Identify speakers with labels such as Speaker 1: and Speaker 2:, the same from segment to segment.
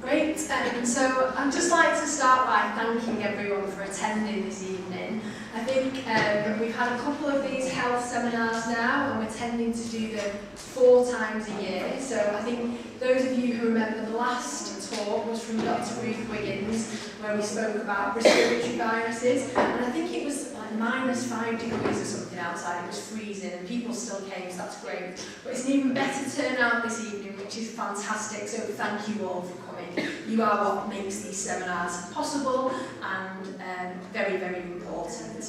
Speaker 1: Great, so I'd just like to start by thanking everyone for attending this evening. I think we've had a couple of these health seminars now and we're tending to do them 4 times a year. So I think those of you who remember the last talk was from Dr. Ruth Wiggins, where we spoke about respiratory viruses, and I think it was like -5 degrees or something outside. It was freezing and people still came, so that's great. But it's an even better turnout this evening, which is fantastic, so thank you all for coming. You are what makes these seminars possible and very, very important.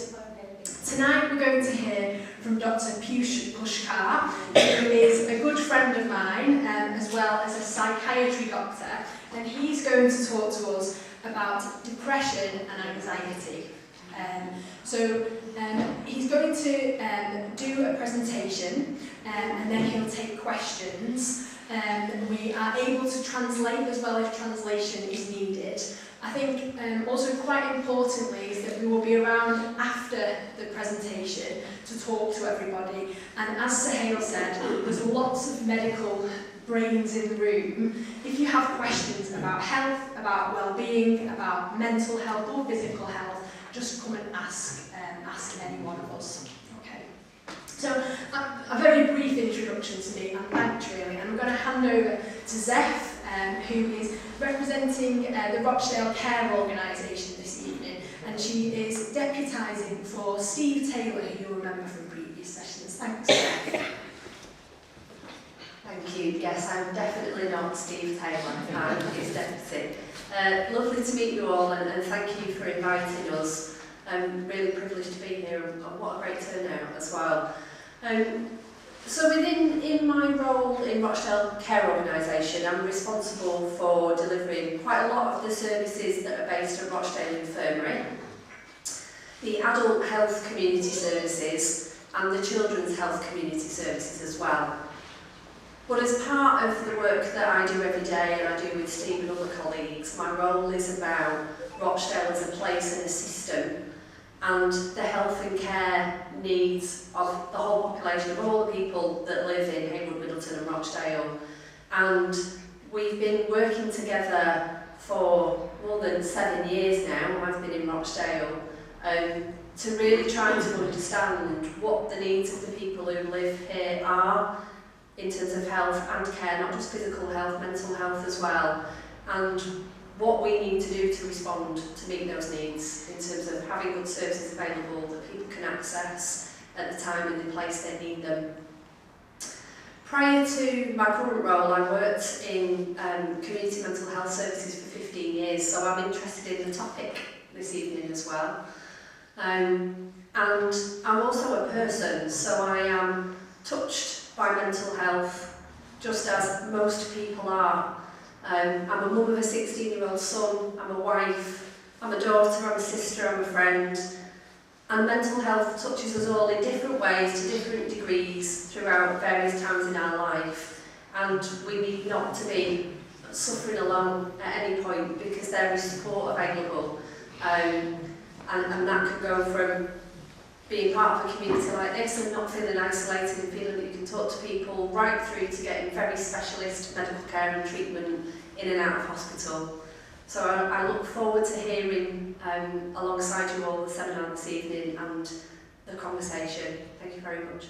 Speaker 1: Tonight we're going to hear from Dr. Piyush Pushkar, who is a good friend of mine, as well as a psychiatry doctor, and he's going to talk to us about depression and anxiety. He's going to do a presentation and then he'll take questions. We are able to translate as well if translation is needed. I think also quite importantly is that we will be around after the presentation to talk to everybody, and as Sahel said, there's lots of medical brains in the room. If you have questions about health, about well-being, about mental health or physical health, just come and ask any one of us. Okay. So a very brief introduction to me and thanks really, and I'm going to hand over to Zeph, who is representing the Rochdale Care Organisation this evening, and she is deputising for Steve Taylor, who you'll remember from previous sessions. Thanks, Zeph.
Speaker 2: Thank you. Yes, I'm definitely not Steve Taylor, I'm his deputy. Lovely to meet you all, and thank you for inviting us. I'm really privileged to be here, and what a great turnout as well. So in my role in Rochdale Care Organisation, I'm responsible for delivering quite a lot of the services that are based at Rochdale Infirmary, the adult health community services and the children's health community services as well. But as part of the work that I do every day, and I do with Steve and other colleagues, my role is about Rochdale as a place and a system, and the health and care needs of the whole population, of all the people that live in Heywood, Middleton and Rochdale. And we've been working together for more than 7 years now, I've been in Rochdale, to really try to understand what the needs of the people who live here are in terms of health and care, not just physical health, mental health as well, and what we need to do to respond to meet those needs in terms of having good services available that people can access at the time and the place they need them. Prior to my current role, I worked in community mental health services for 15 years, so I'm interested in the topic this evening as well. And I'm also a person, so I am touched by mental health, just as most people are. I'm a mum of a 16-year-old son, I'm a wife, I'm a daughter, I'm a sister, I'm a friend. And mental health touches us all in different ways, to different degrees, throughout various times in our life. And we need not to be suffering alone at any point, because there is support available. And that could go from being part of a community like this and not feeling isolated and feeling that you can talk to people, right through to getting very specialist medical care and treatment in and out of hospital. So I look forward to hearing alongside you all the seminar this evening and the conversation. Thank you very much.